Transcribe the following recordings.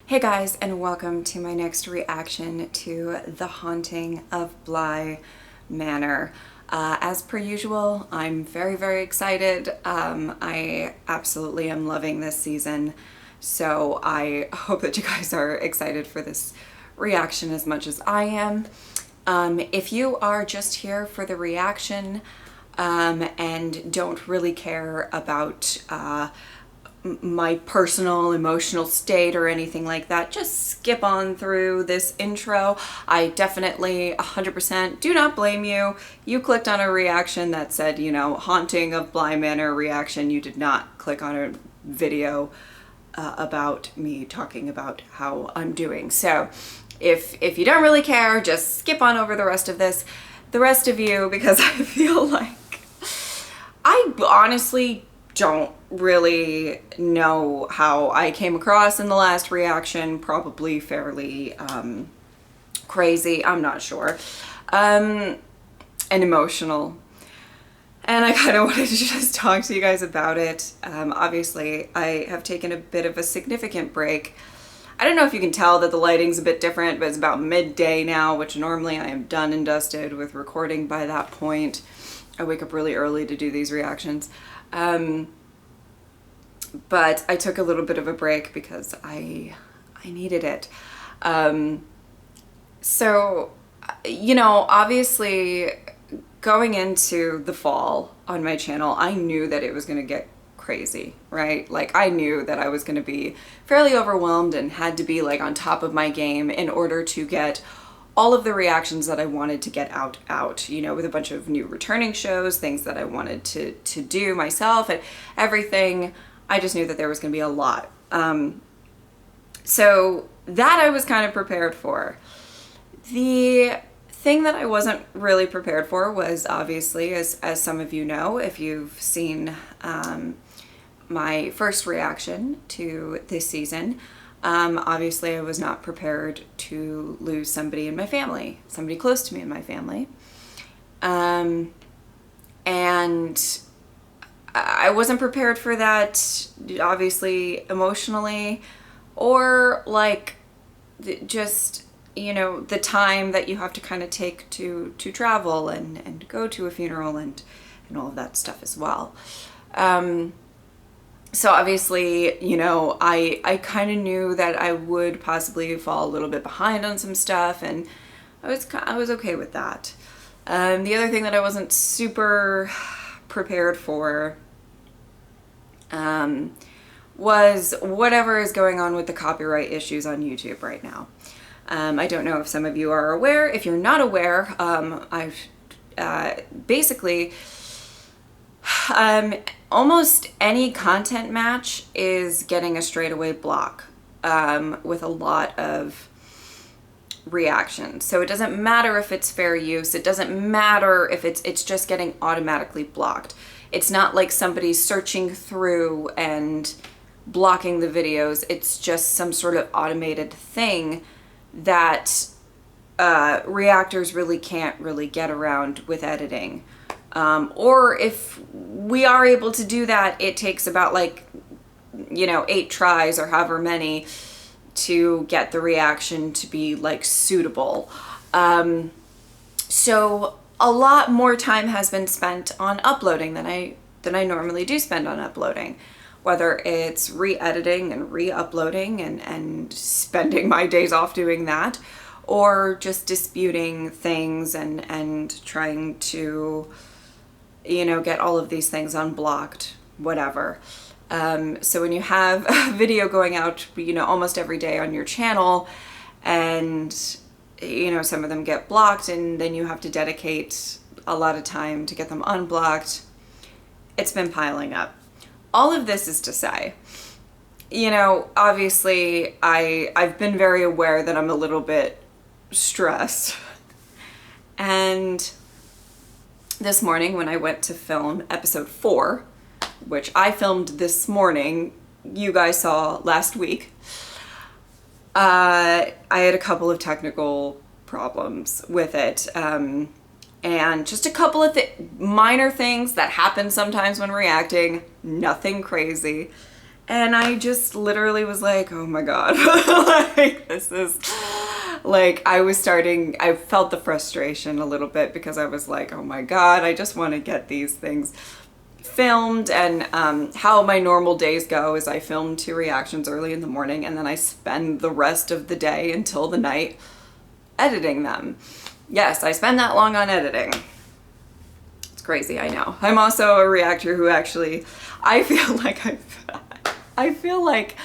Hey guys, and welcome to my next reaction to The Haunting of Bly Manor. As per usual, I'm very excited. I absolutely am loving this season, so I hope that you guys are excited for this reaction as much as I am. If you are just here for the reaction and don't really care about my personal emotional state or anything like that, just skip on through this intro. I definitely 100% do not blame you. You clicked on a reaction that said, you know, Haunting of Bly Manor reaction. You did not click on a video about me talking about how I'm doing. So if you don't really care, just skip on over the rest of this. The rest of you, because I feel like I honestly don't really know how I came across in the last reaction. Probably fairly crazy, I'm not sure, and emotional, and I kind of wanted to just talk to you guys about it. Obviously I have taken a bit of a significant break. I don't know if you can tell that the lighting's a bit different, but it's about midday now, which normally I am done and dusted with recording by that point. I wake up really early to do these reactions. But I took a little bit of a break because I needed it. So, you know, obviously going into the fall on my channel, I knew that it was going to get crazy, right? Like I knew that I was going to be fairly overwhelmed and had to be like on top of my game in order to get all of the reactions that I wanted to get out, you know, with a bunch of new returning shows, things that I wanted to do myself and everything. I just knew that there was going to be a lot. So that I was kind of prepared for. The thing that I wasn't really prepared for was obviously, as some of you know, if you've seen my first reaction to this season, obviously I was not prepared to lose somebody in my family, somebody close to me in my family. And I wasn't prepared for that, obviously, emotionally, or like just, you know, the time that you have to kind of take to travel and go to a funeral and all of that stuff as well. So obviously, you know, I kind of knew that I would possibly fall a little bit behind on some stuff, and I was okay with that. The other thing that I wasn't super prepared for was whatever is going on with the copyright issues on YouTube right now. I don't know if some of you are aware. If you're not aware, I've basically almost any content match is getting a straightaway block with a lot of reactions. So it doesn't matter if it's fair use. It doesn't matter if it's just getting automatically blocked. It's not like somebody's searching through and blocking the videos. It's just some sort of automated thing that reactors really can't really get around with editing. Or if we are able to do that, it takes about like, you know, 8 tries or however many to get the reaction to be like suitable. So a lot more time has been spent on uploading than I normally do spend on uploading, whether it's re-editing and re-uploading and spending my days off doing that, or just disputing things and trying to, you know, get all of these things unblocked, whatever. So when you have a video going out, you know, almost every day on your channel, and you know, some of them get blocked and then you have to dedicate a lot of time to get them unblocked, it's been piling up. All of this is to say, you know, obviously I've been very aware that I'm a little bit stressed. And this morning when I went to film episode 4, which I filmed this morning, you guys saw last week, I had a couple of technical problems with it, and just a couple of minor things that happen sometimes when reacting, nothing crazy. And I just literally was like, oh my God, like this is like, I felt the frustration a little bit because I was like, oh my God, I just want to get these things filmed. And how my normal days go is I film 2 reactions early in the morning and then I spend the rest of the day until the night editing them. Yes, I spend that long on editing. It's crazy, I know. I'm also a reactor who actually, I feel like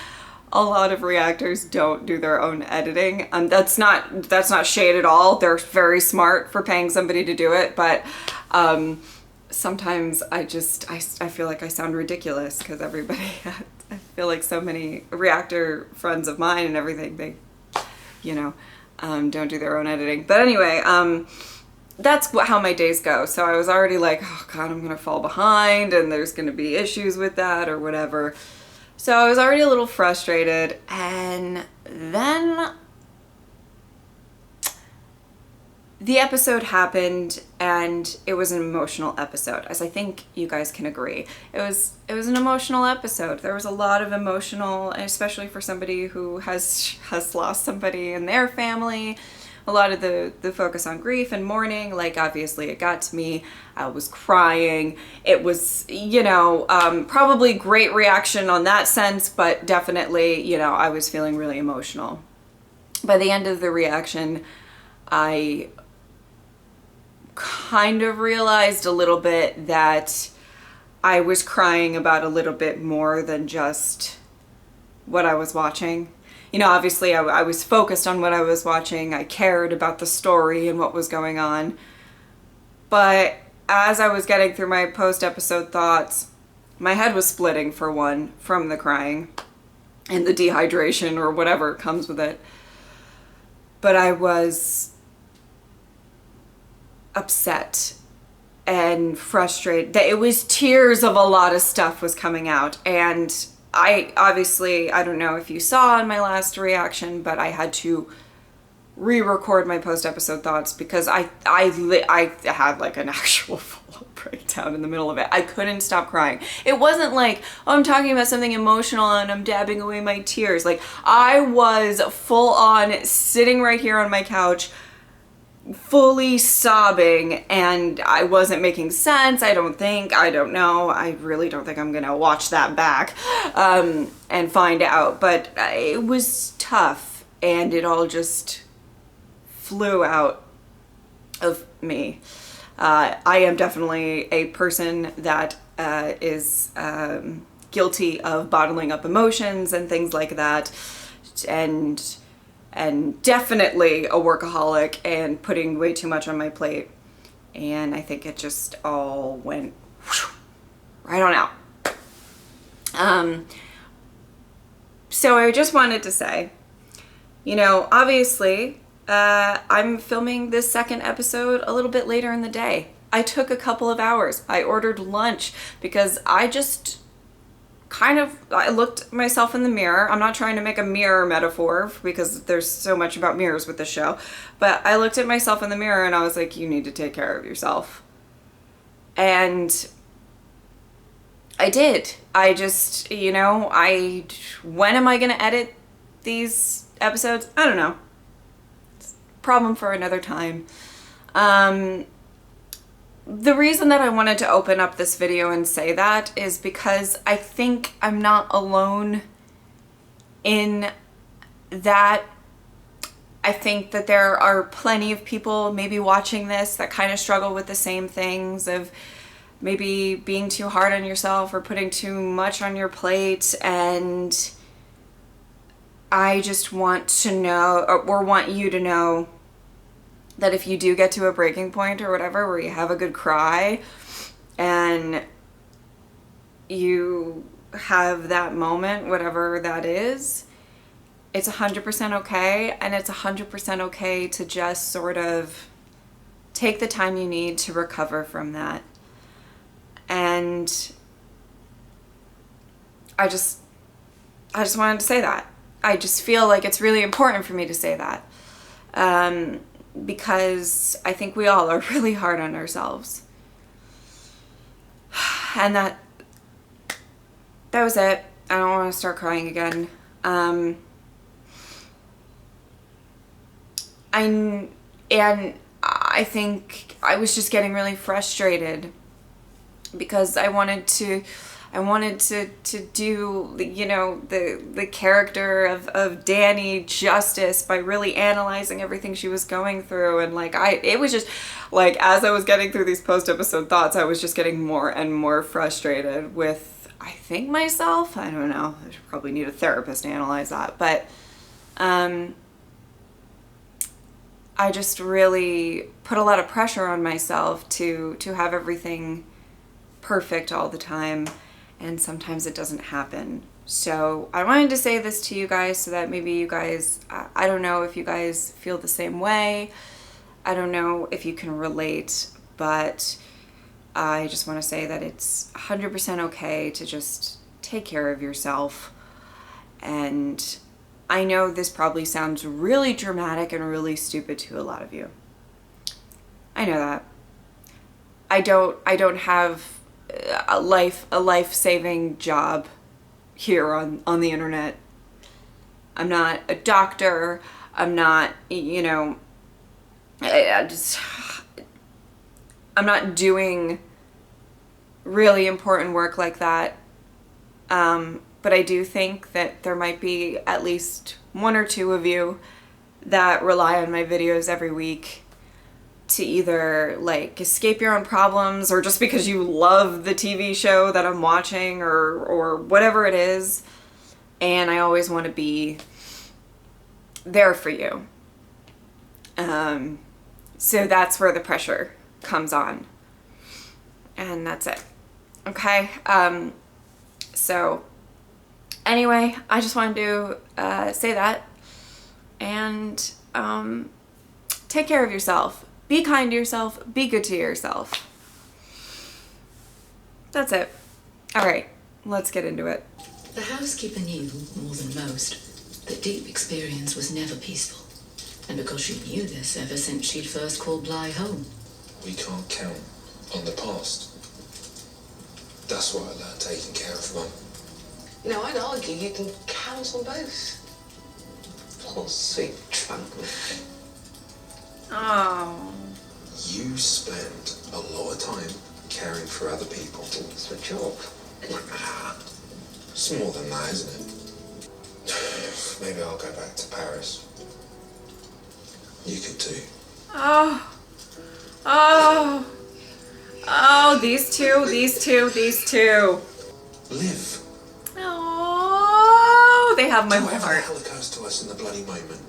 a lot of reactors don't do their own editing. That's not shade at all. They're very smart for paying somebody to do it, but sometimes I feel like I sound ridiculous because everybody, I feel like so many reactor friends of mine and everything, they, you know, don't do their own editing. But anyway, that's how my days go. So I was already like, oh God, I'm gonna fall behind and there's gonna be issues with that or whatever. So I was already a little frustrated, and then the episode happened and it was an emotional episode, as I think you guys can agree. It was an emotional episode. There was a lot of emotional, especially for somebody who has lost somebody in their family. A lot of the focus on grief and mourning, like obviously it got to me. I was crying. It was, you know, probably great reaction on that sense, but definitely, you know, I was feeling really emotional. By the end of the reaction, I kind of realized a little bit that I was crying about a little bit more than just what I was watching. You know, obviously I was focused on what I was watching. I cared about the story and what was going on. But as I was getting through my post-episode thoughts, my head was splitting, for one, from the crying and the dehydration or whatever comes with it. But I was upset and frustrated. That it was tears of a lot of stuff was coming out. And I don't know if you saw in my last reaction, but I had to re-record my post-episode thoughts because I had like an actual full breakdown in the middle of it. I couldn't stop crying. It wasn't like, oh, I'm talking about something emotional and I'm dabbing away my tears. Like, I was full on sitting right here on my couch, fully sobbing, and I wasn't making sense. I don't know. I really don't think I'm gonna watch that back and find out. But it was tough, and it all just flew out of me. I am definitely a person that is guilty of bottling up emotions and things like that, and definitely a workaholic and putting way too much on my plate. And I think it just all went right on out. So I just wanted to say, you know, obviously, I'm filming this second episode a little bit later in the day. I took a couple of hours. I ordered lunch because I looked myself in the mirror. I'm not trying to make a mirror metaphor because there's so much about mirrors with this show, but I looked at myself in the mirror and I was like, you need to take care of yourself. And I did. I just, you know, when am I going to edit these episodes? I don't know. It's a problem for another time. The reason that I wanted to open up this video and say that is because I think I'm not alone in that. I think that there are plenty of people maybe watching this that kind of struggle with the same things of maybe being too hard on yourself or putting too much on your plate. And I just want to know, or want you to know, that if you do get to a breaking point or whatever where you have a good cry and you have that moment, whatever that is, it's 100% okay. And it's 100% okay to just sort of take the time you need to recover from that. And I just wanted to say that. I just feel like it's really important for me to say that. Because I think we all are really hard on ourselves. And that was it. I don't want to start crying again. And I think I was just getting really frustrated because I wanted to do, you know, the character of Danny justice by really analyzing everything she was going through. And like, it was just like, as I was getting through these post-episode thoughts, I was just getting more and more frustrated with, I think, myself. I don't know. I should probably need a therapist to analyze that. But I just really put a lot of pressure on myself to have everything perfect all the time. And sometimes it doesn't happen. So I wanted to say this to you guys so that maybe you guys, I don't know if you guys feel the same way. I don't know if you can relate, but I just want to say that it's 100% okay to just take care of yourself. And I know this probably sounds really dramatic and really stupid to a lot of you. I know that. I don't have a life-saving job here on the internet. I'm not a doctor. I'm not, you know, I'm not doing really important work like that. But I do think that there might be at least one or two of you that rely on my videos every week to either like escape your own problems or just because you love the TV show that I'm watching or whatever it is. And I always want to be there for you. So that's where the pressure comes on. And that's it. Okay. So anyway, I just wanted to say that. And take care of yourself. Be kind to yourself. Be good to yourself. That's it. All right, let's get into it. The housekeeper knew, more than most, that deep experience was never peaceful. And because she knew this ever since she'd first called Bly home. We can't count on the past. That's what I learned taking care of Mum. You know, I'd argue you can count on both. Poor sweet trunk. Oh. You spend a lot of time caring for other people. It's a job. It's more than that, isn't it? Maybe I'll go back to Paris. You could too. Oh. Oh. Oh, these two. Live. Oh, they have my Whatever the heart. hell occurs to us in the bloody moment,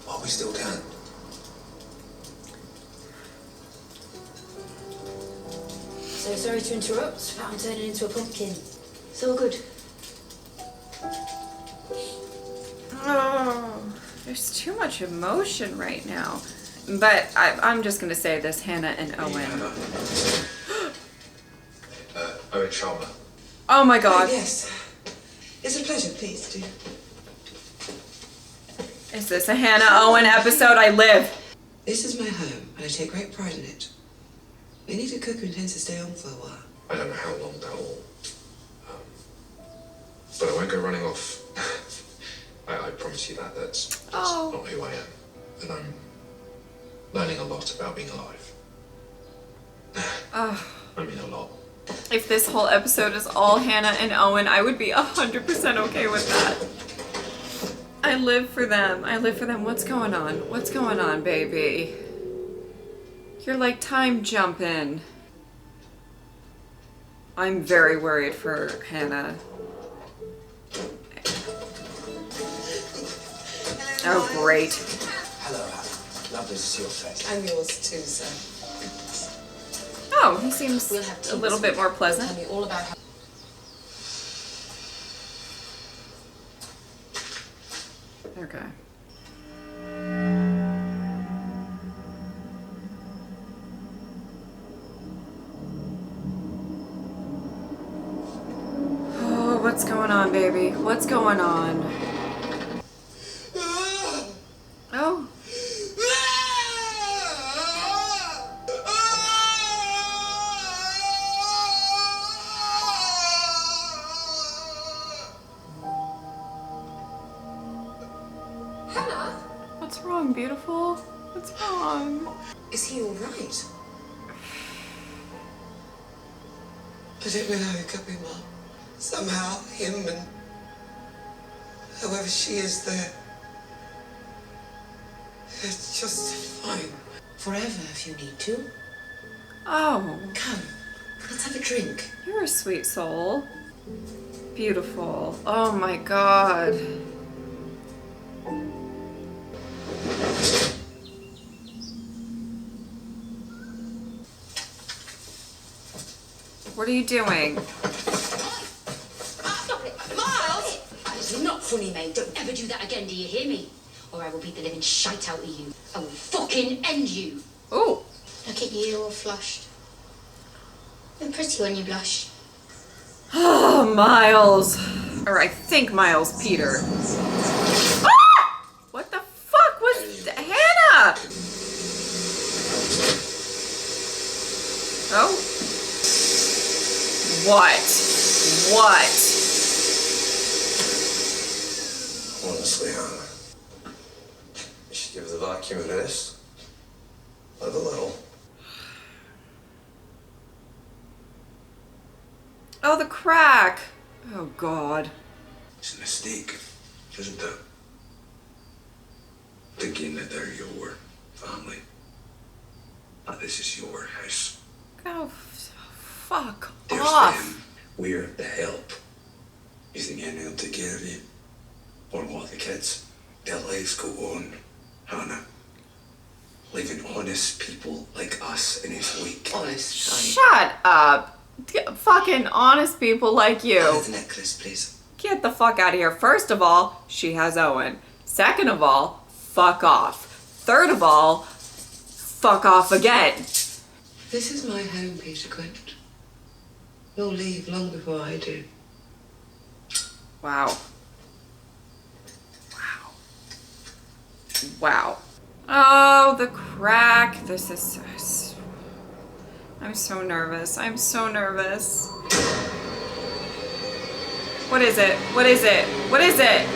while we still can. So sorry to interrupt, but I'm turning into a pumpkin. It's all good. Oh, there's too much emotion right now. But I'm just going to say this, Hannah and Owen. Owen Sharma. Oh my God. Oh, yes. It's a pleasure, please do. Is this a Hannah Owen episode? I live. This is my home, and I take great pride in it. We need a cook who intends to stay on for a while. I don't know how long that will. But I won't go running off. I promise you that. That's not who I am. And I'm learning a lot about being alive. I mean a lot. If this whole episode is all Hannah and Owen, I would be 100% okay with that. I live for them. I live for them. What's going on? What's going on, baby? You're like time jumping. I'm very worried for Hannah. Oh, great. Hello, Hannah. Lovely to see your face. And yours too, sir. Oh, he seems a little bit more pleasant. Tell me all about how... Okay. Oh, what's going on, baby? What's going on? Oh. Hannah? What's wrong, beautiful? What's wrong? Is he all right? I don't know how it could be, Mum. Somehow, him and whoever she is there, it's just fine. Forever if you need to. Oh, Come, let's have a drink. you're a sweet soul. Beautiful. Oh my god. What are you doing? Stop it! Miles! That is not funny, mate. Don't ever do that again, do you hear me? Or I will beat the living shite out of you. I will fucking end you. Oh. Look at you, all flushed. You're pretty when you blush. Oh, Miles. Or I think Miles Peter. Ah! What the fuck was Hannah? Oh. What? What? Honestly, Hannah, you should give the vacuum a rest. Live a little. Oh, the crack. Oh, God. It's a mistake, isn't it? Thinking that they're your family. That this is your house. Oh, fuck There's off. them. We're the help. You think anyone will take care of you? Or what, the kids? Their lives go on, Hannah. Leaving honest people like us in his wake. Honest, Shine. Shut up. Fucking honest people like you. The necklace, please. Get the fuck out of here. First of all, she has Owen. Second of all, fuck off. Third of all, fuck off again. This is my home, Peter Quint. You'll leave long before I do. Wow. Wow. Wow. Oh, the crack. This is so... I'm so nervous. I'm so nervous. What is it? What is it? What is it?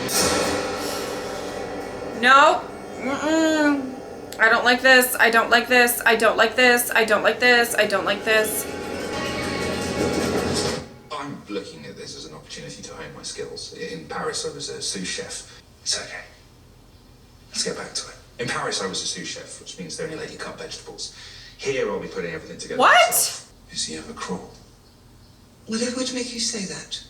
No. Mm-mm. I don't like this. I don't like this. I don't like this. I don't like this. I don't like this. I'm looking at this as an opportunity to hone my skills. In Paris, I was a sous chef. It's okay. Let's get back to it. In Paris, I was a sous chef, which means they only let you cut vegetables. Here, I'll be putting everything together What? myself. Is he ever cruel? Whatever would make you say that?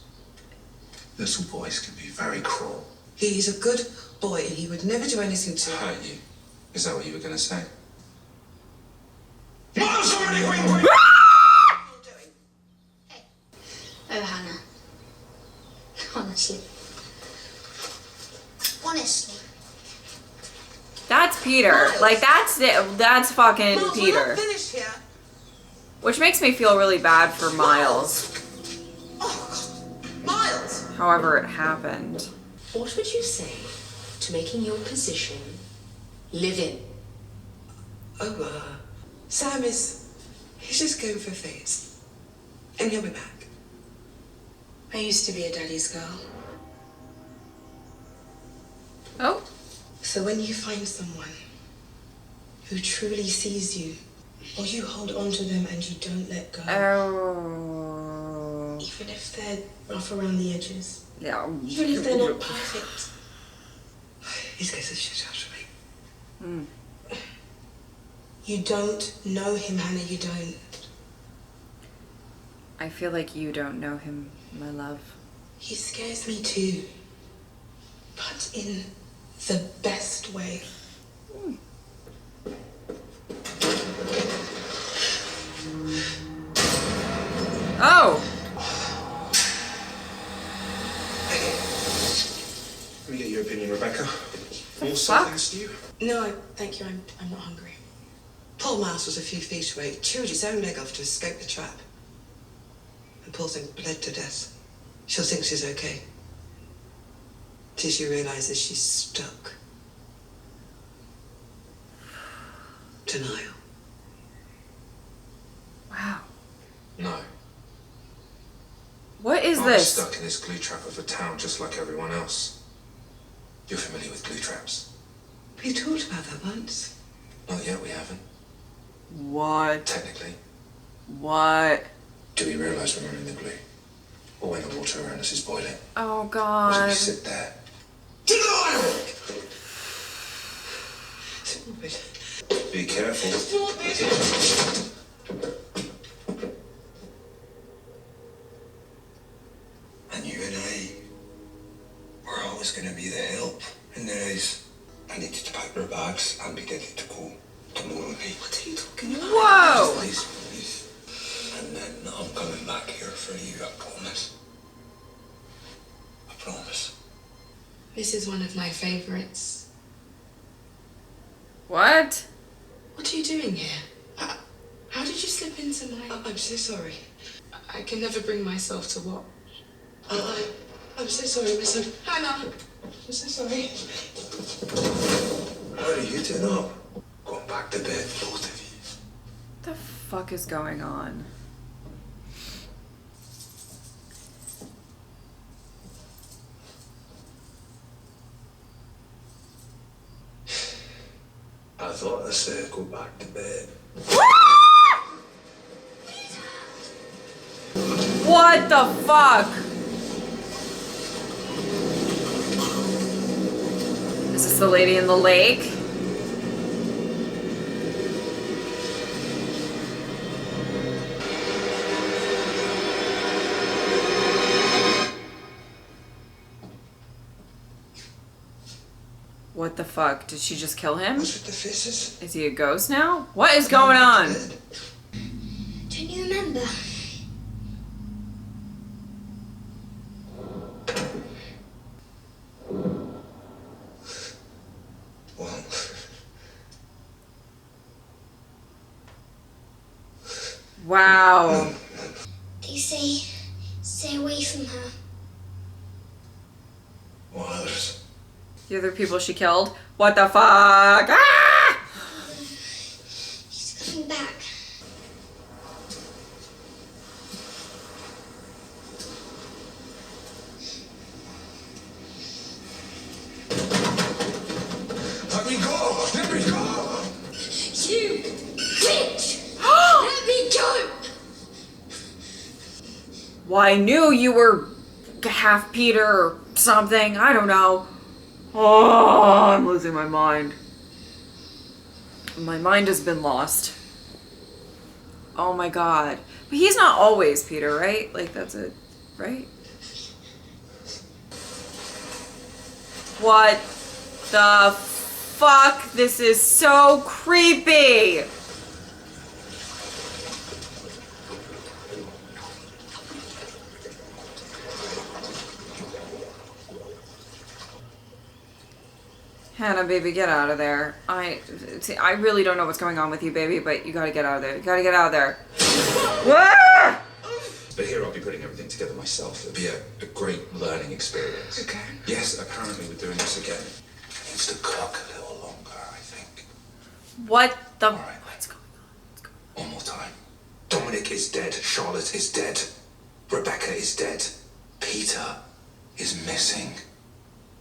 Little boys can be very cruel. He's a good boy and he would never do anything to Hurt you? Is that what you were going to say? Miles already wing! Oh, Hannah. Honestly. Honestly. That's Peter. Like, that's it. That's fucking Miles, we're Peter. not finished here. Which makes me feel really bad for Miles. Oh, God. Miles! However it happened. What would you say to making your position live in? Oh, Sam he's just going for a phase. And he'll be back. I used to be a daddy's girl. Oh. So when you find someone who truly sees you, or you hold on to them and you don't let go, Oh. even if they're rough around the edges, Yeah. even if they're not perfect, he scares the shit out of me. You don't know him, Hannah, you don't. I feel like you don't know him, my love. He scares me too, but in the best way. Oh! Let me get your opinion, Rebecca. Also, fuck? thanks to you. No, thank you, I'm not hungry. Poor Mouse was a few feet away, chewed his own leg off to escape the trap. And poor thing bled to death. She'll think she's okay. Till she realizes she's stuck. Denial. Wow. No. What is I'm this? stuck in this glue trap of a town just like everyone else. You're familiar with glue traps? We talked about that once. Not yet, we haven't. What? Technically. What? Do we realise when we're in the glue? Or when the water around us is boiling? Oh Or do God. we sit there? Denial! Stop it. Be careful. Stop it! And you and I were always going to be the help in the house. I need you to pack your bags and be ready to go tomorrow night. What are you talking about? Whoa. Please, please. And then I'm coming back here for you, I promise. I promise. This is one of my favorites. What? What are you doing here? How did you slip into my... I'm so sorry. I can never bring myself to what? I'm so sorry, Miss. Hannah! I'm so sorry. What are you doing up? Going back to bed, both of you. What the fuck is going on? I thought I said go back to bed. What the fuck? Is this the lady in the lake? What the fuck? Did she just kill him? What's with the faces? Is he a ghost now? What is going on? Don't you remember? Well, Wow. They say, stay away from her. what others? The other people she killed? What the fuck? Ah! She's coming back. Let me go! Let me go! You bitch! Let me go! Well, I knew you were half Peter or something. I don't know. Oh, I'm losing my mind. My mind has been lost. Oh my god. But he's not always Peter, right? Like, that's it, right? What the fuck? This is so creepy. Hannah, baby, get out of there. I really don't know what's going on with you, baby, but you gotta get out of there. You gotta get out of there. Ah! But here I'll be putting everything together myself. It'll be a great learning experience. Okay. Yes, apparently we're doing this again. It needs to cook a little longer, I think. What the... All right. What's going on? One more time. Dominic is dead. Charlotte is dead. Rebecca is dead. Peter is missing.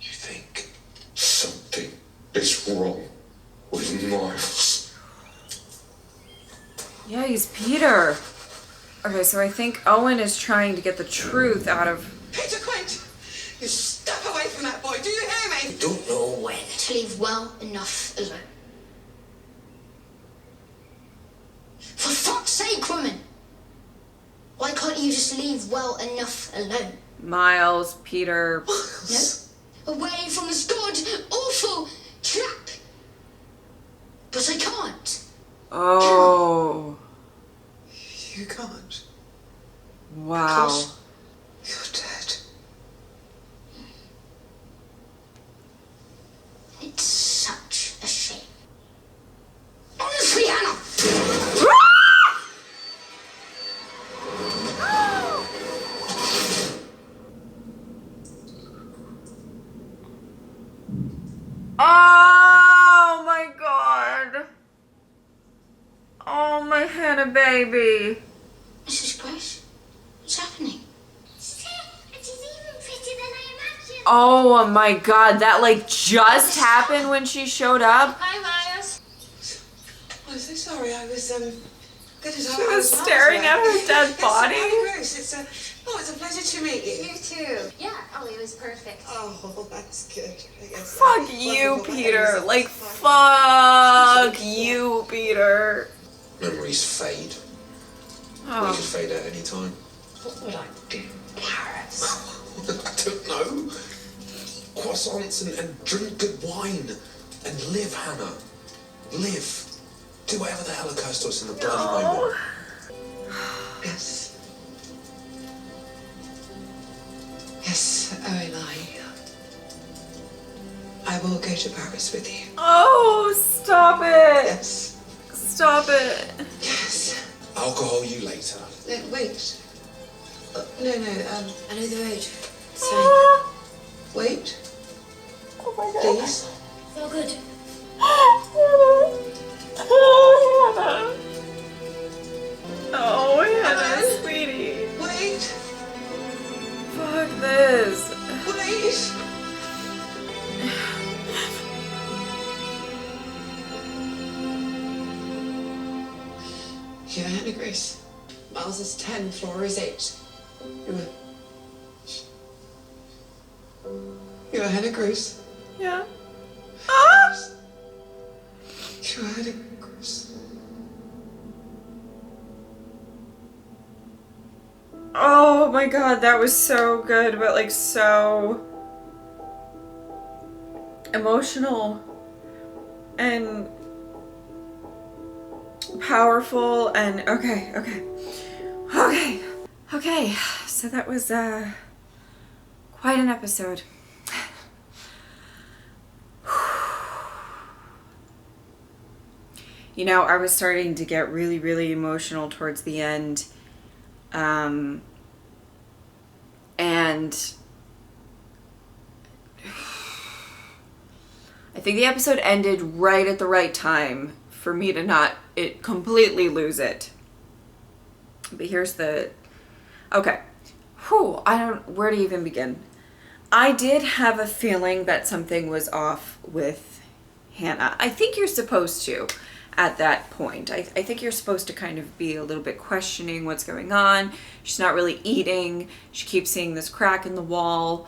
You think? Something is wrong with Miles. Yeah, he's Peter. Okay, so I think Owen is trying to get the truth out of... Peter Quint! You step away from that boy, do you hear me? Don't know when. To leave well enough alone. For fuck's sake, woman! Why can't you just leave well enough alone? Miles, Peter... No? Away from this god-awful trap! But I can't. Oh. You can't. Wow. Because you're dead. It's such a shame. Honestly, Hannah! Oh my god. Oh my Hannah baby. Mrs. Grace, what's happening? She's here, and she's even prettier than I imagined. Oh my god, that like just happened when she showed up. Hi, Miles. I'm so sorry. I was She was staring at her dead body. It's a pleasure to meet you. You too. Yeah. Oh, it was perfect. Oh, that's good. Yes, Fuck you, wonderful. Peter. Like, fuck you, Peter. Memories fade. We Oh. could fade at any time. What would I do in Paris? I don't know. Croissants and drink good wine. And live, Hannah. Live. Do whatever the hell occurs to us in the bloody moment. Yes. Yes, Owen, I will go to Paris with you. Oh, stop it. Yes. Stop it. Yes. I'll call you later. No, wait. No, I know the road. It's fine. Oh wait. my god. Please. It's all good. Oh, Hannah, sweetie. Wait. Fuck this. Wait. You're Hannah Grace. Miles is 10, Flora is 8. You're Hannah Grace. Yeah. Ah! You're Hannah Grace. Oh my god, that was so good, but like so emotional and powerful and okay. So that was quite an episode. You know, I was starting to get really, really emotional towards the end. And I think the episode ended right at the right time for me to not completely lose it. But here's the... Okay. Whew, where to even begin? I did have a feeling that something was off with Hannah. I think you're supposed to at that point. I think you're supposed to kind of be a little bit questioning what's going on. She's not really eating. She keeps seeing this crack in the wall.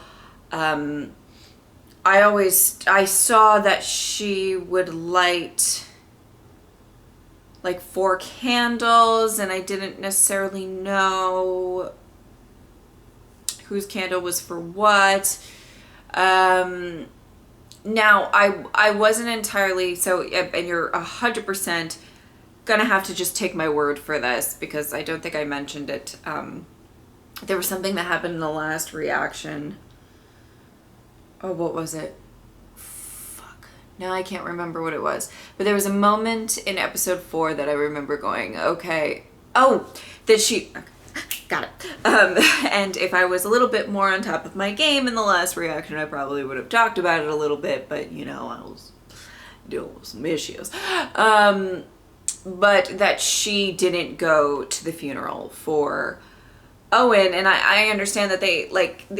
I saw that she would light like 4 candles, and I didn't necessarily know whose candle was for what. Now, I wasn't entirely, so, and you're 100% gonna have to just take my word for this, because I don't think I mentioned it. There was something that happened in the last reaction. Oh, what was it? Fuck. Now I can't remember what it was. But there was a moment in episode 4 that I remember going, okay. Oh, that she... Okay. Got it. And if I was a little bit more on top of my game in the last reaction, I probably would have talked about it a little bit, but you know, I was dealing with some issues. But that she didn't go to the funeral for Owen, and I understand that they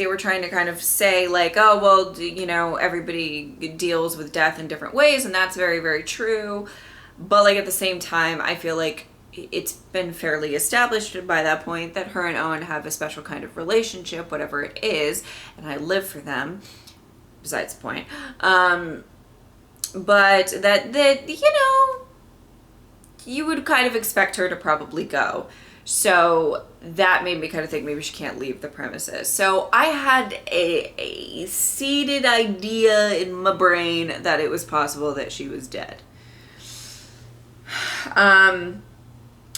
were trying to kind of say like, oh, well, you know, everybody deals with death in different ways, and that's very, very true. But like at the same time, I feel like it's been fairly established by that point that her and Owen have a special kind of relationship, whatever it is, and I live for them, besides the point. But that, you know, you would kind of expect her to probably go. So that made me kind of think maybe she can't leave the premises. So I had a seeded idea in my brain that it was possible that she was dead.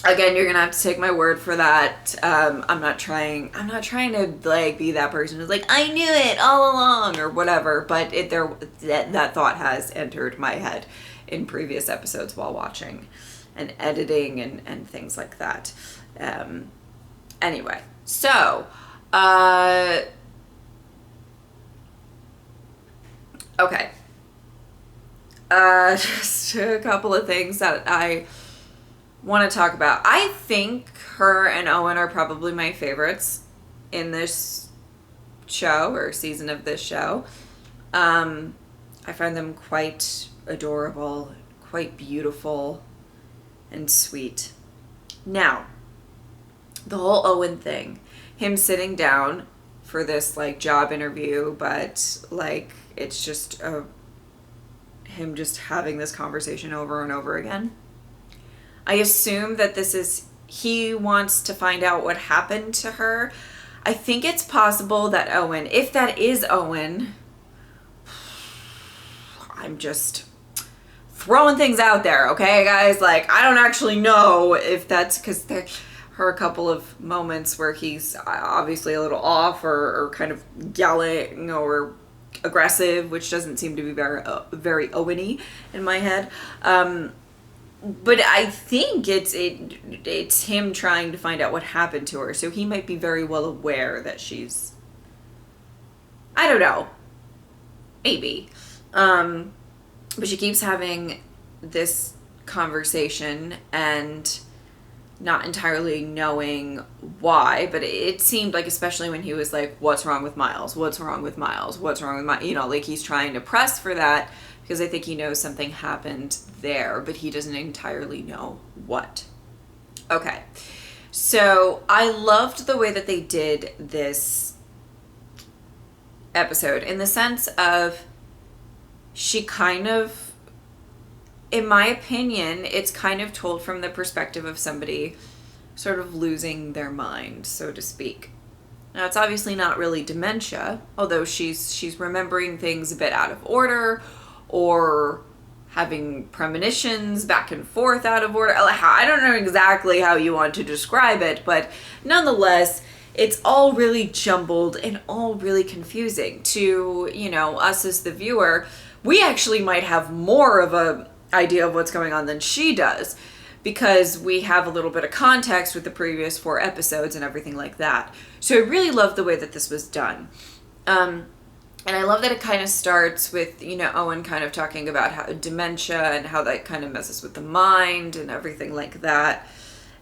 Again, you're gonna have to take my word for that. I'm not trying to like be that person who's like, I knew it all along or whatever, but that thought has entered my head in previous episodes while watching and editing and things like that. Anyway, so okay. Just a couple of things that I want to talk about. I think her and Owen are probably my favorites in this show or season of this show. I find them quite adorable, quite beautiful, and sweet. Now, the whole Owen thing, him sitting down for this like job interview, but like it's just him just having this conversation over and over again. I assume that this is, he wants to find out what happened to her. I think it's possible that Owen, if that is Owen, I'm just throwing things out there, okay, guys? Like, I don't actually know if that's, because there are a couple of moments where he's obviously a little off or kind of yelling or aggressive, which doesn't seem to be very Owen-y in my head. But I think it's him trying to find out what happened to her. So he might be very well aware that she's, I don't know, maybe. But she keeps having this conversation and not entirely knowing why, but it seemed like, especially when he was like, what's wrong with Miles? What's wrong with Miles? What's wrong with Miles? You know, like he's trying to press for that because I think he knows something happened there, but he doesn't entirely know what. Okay. So I loved the way that they did this episode in the sense of, she kind of, in my opinion, it's kind of told from the perspective of somebody sort of losing their mind, so to speak. Now, it's obviously not really dementia, although she's remembering things a bit out of order or having premonitions back and forth out of order. I don't know exactly how you want to describe it, but nonetheless, it's all really jumbled and all really confusing to, you know, us as the viewer. We actually might have more of a idea of what's going on than she does because we have a little bit of context with the previous 4 episodes and everything like that. So I really love the way that this was done. And I love that it kind of starts with, you know, Owen kind of talking about how dementia and how that kind of messes with the mind and everything like that.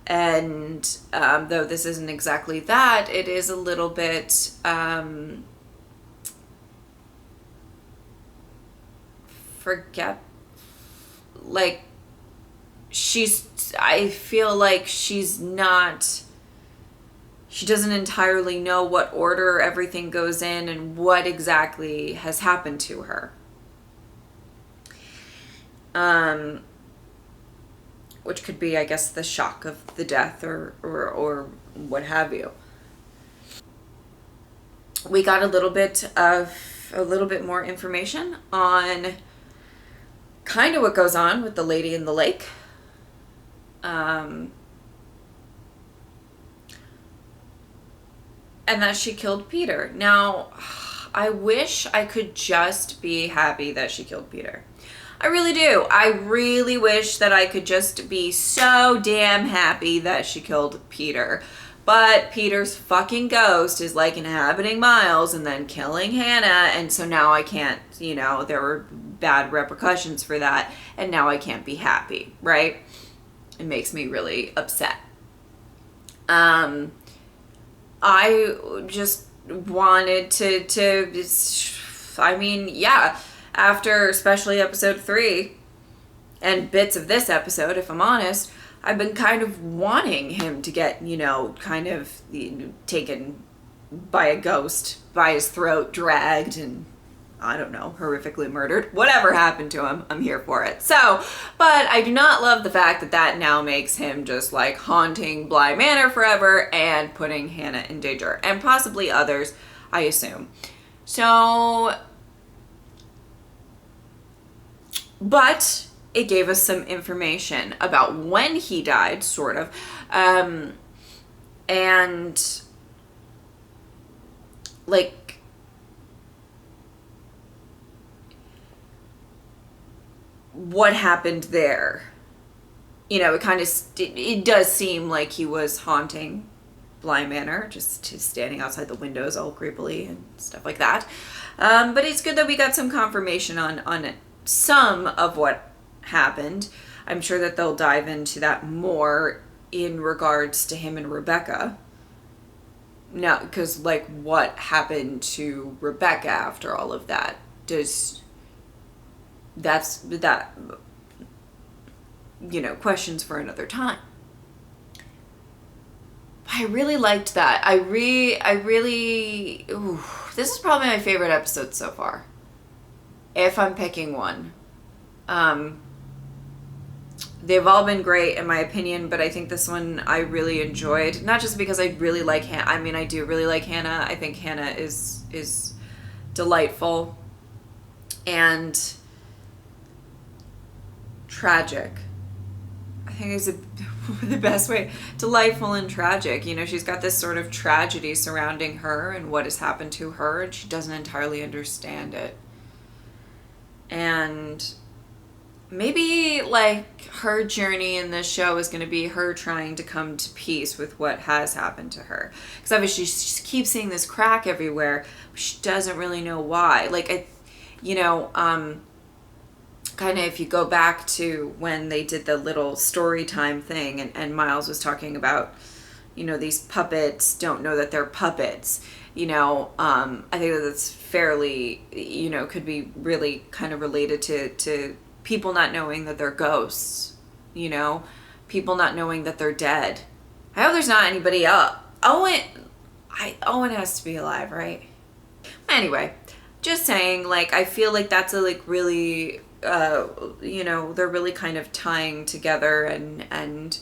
And though this isn't exactly that, it is a little bit like I feel like she doesn't entirely know what order everything goes in and what exactly has happened to her. Which could be, I guess, the shock of the death or what have you. We got a little bit more information on kind of what goes on with the lady in the lake. And that she killed Peter. Now, I wish I could just be happy that she killed Peter. I really do. I really wish that I could just be so damn happy that she killed Peter. But Peter's fucking ghost is like inhabiting Miles and then killing Hannah, and so now I can't, you know, there were bad repercussions for that, and now I can't be happy, right? It makes me really upset. I just wanted to I mean, yeah, after especially episode 3 and bits of this episode, if I'm honest, I've been kind of wanting him to get, you know, kind of taken by a ghost, by his throat, dragged, and I don't know, horrifically murdered. Whatever happened to him, I'm here for it. So, but I do not love the fact that now makes him just like haunting Bly Manor forever and putting Hannah in danger, and possibly others, I assume. So, but it gave us some information about when he died, sort of, and like what happened there. You know, it kind of it does seem like he was haunting Bly Manor, just standing outside the windows all creepily and stuff like that. But it's good that we got some confirmation on some of what happened. I'm sure that they'll dive into that more in regards to him and Rebecca. No, because, like, what happened to Rebecca after all of that? That, you know, questions for another time. I really liked that. This is probably my favorite episode so far, if I'm picking one. They've all been great in my opinion, but I think this one I really enjoyed. Not just because I really like Hannah. I mean, I do really like Hannah. I think Hannah is delightful and tragic. I think is the best way. Delightful and tragic. You know, she's got this sort of tragedy surrounding her and what has happened to her, and she doesn't entirely understand it. And maybe, like, her journey in this show is going to be her trying to come to peace with what has happened to her. Because obviously she just keeps seeing this crack everywhere, but she doesn't really know why. Like, kind of if you go back to when they did the little story time thing and Miles was talking about, you know, these puppets don't know that they're puppets. You know, I think that that's fairly, you know, could be really kind of related to people not knowing that they're ghosts, you know, people not knowing that they're dead. I hope there's not anybody else. Owen has to be alive, right? Anyway, just saying, like, I feel like that's a, like, really, you know, they're really kind of tying together and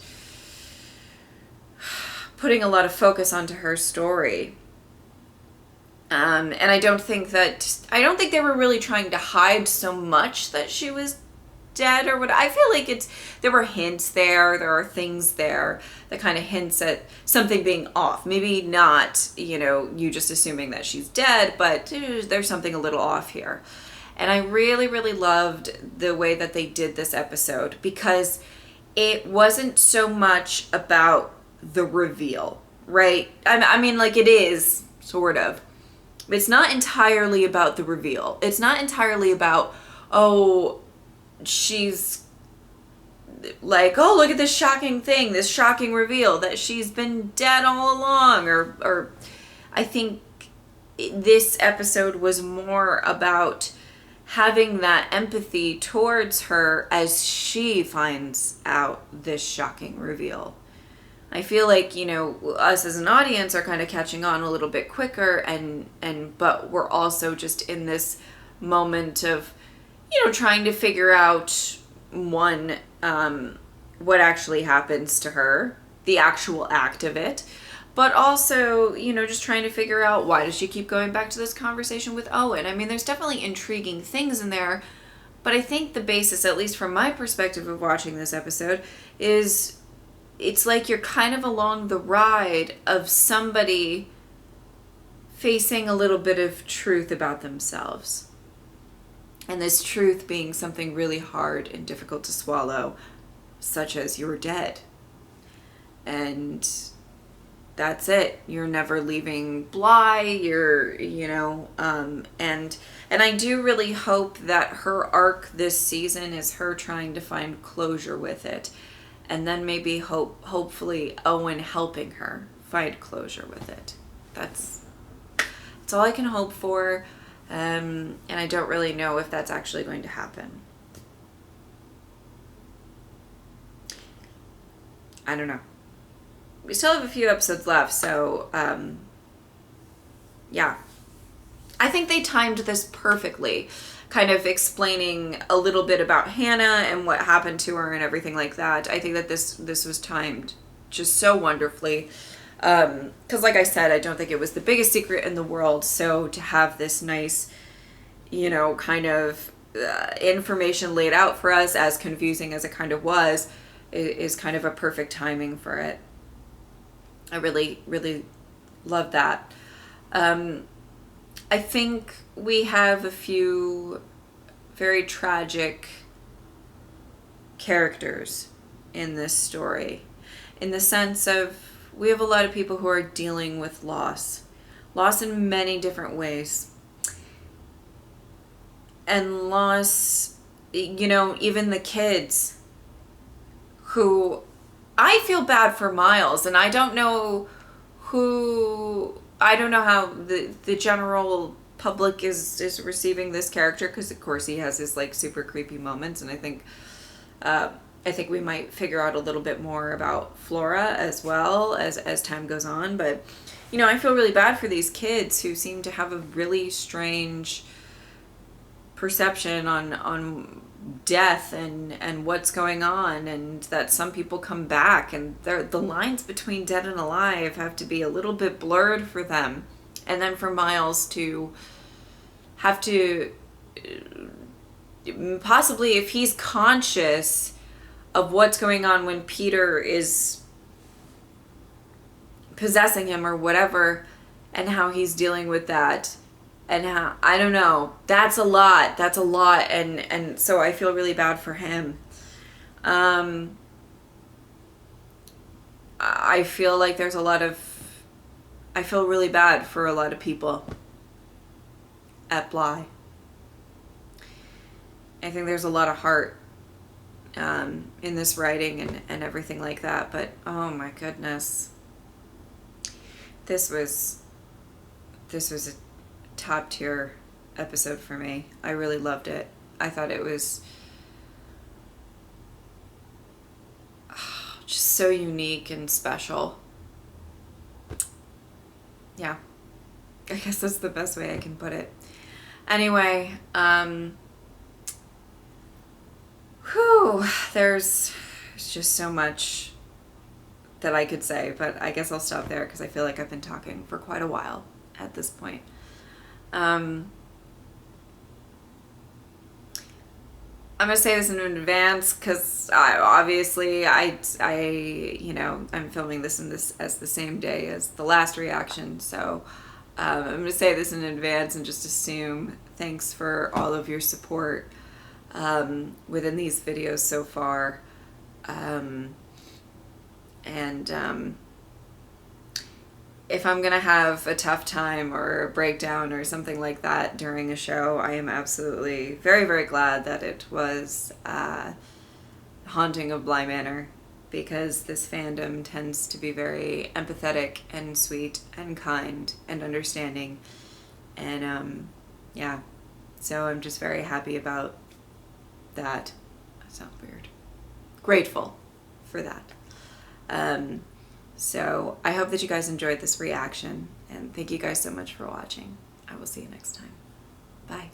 putting a lot of focus onto her story. And I don't think they were really trying to hide so much that she was dead or what. I feel like there were hints there are things there that kind of hints at something being off. Maybe not, you know, you just assuming that she's dead, but there's something a little off here. And I really, really loved the way that they did this episode, because it wasn't so much about the reveal, right? I mean, like, it is sort of. It's not entirely about the reveal. It's not entirely about, oh, she's like, oh, look at this shocking thing, this shocking reveal that she's been dead all along, or I think this episode was more about having that empathy towards her as she finds out this shocking reveal. I feel like, you know, us as an audience are kind of catching on a little bit quicker, but we're also just in this moment of, you know, trying to figure out what actually happens to her, the actual act of it, but also, you know, just trying to figure out, why does she keep going back to this conversation with Owen? I mean, there's definitely intriguing things in there, but I think the basis, at least from my perspective of watching this episode, is it's like you're kind of along the ride of somebody facing a little bit of truth about themselves. And this truth being something really hard and difficult to swallow, such as you're dead. And that's it. You're never leaving Bly. You know, and I do really hope that her arc this season is her trying to find closure with it. And then maybe hopefully Owen helping her find closure with it. That's all I can hope for. And I don't really know if that's actually going to happen. I don't know. We still have a few episodes left, so yeah. I think they timed this perfectly, kind of explaining a little bit about Hannah and what happened to her and everything like that. I think that this was timed just so wonderfully. Because like I said, I don't think it was the biggest secret in the world. So to have this nice, you know, kind of information laid out for us, as confusing as it kind of was, is kind of a perfect timing for it. I really, really love that. I think we have a few very tragic characters in this story, in the sense of we have a lot of people who are dealing with loss in many different ways. And loss, you know, even the kids who, I feel bad for Miles, and I don't know who, I don't know how the general public is receiving this character, because of course he has his like super creepy moments, and I think we might figure out a little bit more about Flora as well as time goes on. But you know, I feel really bad for these kids who seem to have a really strange perception on death and what's going on, and that some people come back, and the lines between dead and alive have to be a little bit blurred for them. And then for Miles to have to, possibly if he's conscious of what's going on when Peter is possessing him or whatever, and how he's dealing with that, and how, I don't know, that's a lot, and so I feel really bad for him. I feel like there's I feel really bad for a lot of people at Bly. I think there's a lot of heart in this writing and everything like that, but oh my goodness, this was a top tier episode for me. I really loved it. I thought it was just so unique and special. Yeah, I guess that's the best way I can put it. Anyway, there's just so much that I could say, but I guess I'll stop there because I feel like I've been talking for quite a while at this point. I'm gonna say this in advance because obviously you know, I'm filming this as the same day as the last reaction, so I'm gonna say this in advance and just assume thanks for all of your support within these videos so far, if I'm gonna have a tough time or a breakdown or something like that during a show, I am absolutely very, very glad that it was Haunting of Bly Manor, because this fandom tends to be very empathetic and sweet and kind and understanding, and yeah, so I'm just very happy about that. That sounds weird. Grateful for that. So I hope that you guys enjoyed this reaction, and thank you guys so much for watching. I will see you next time. Bye.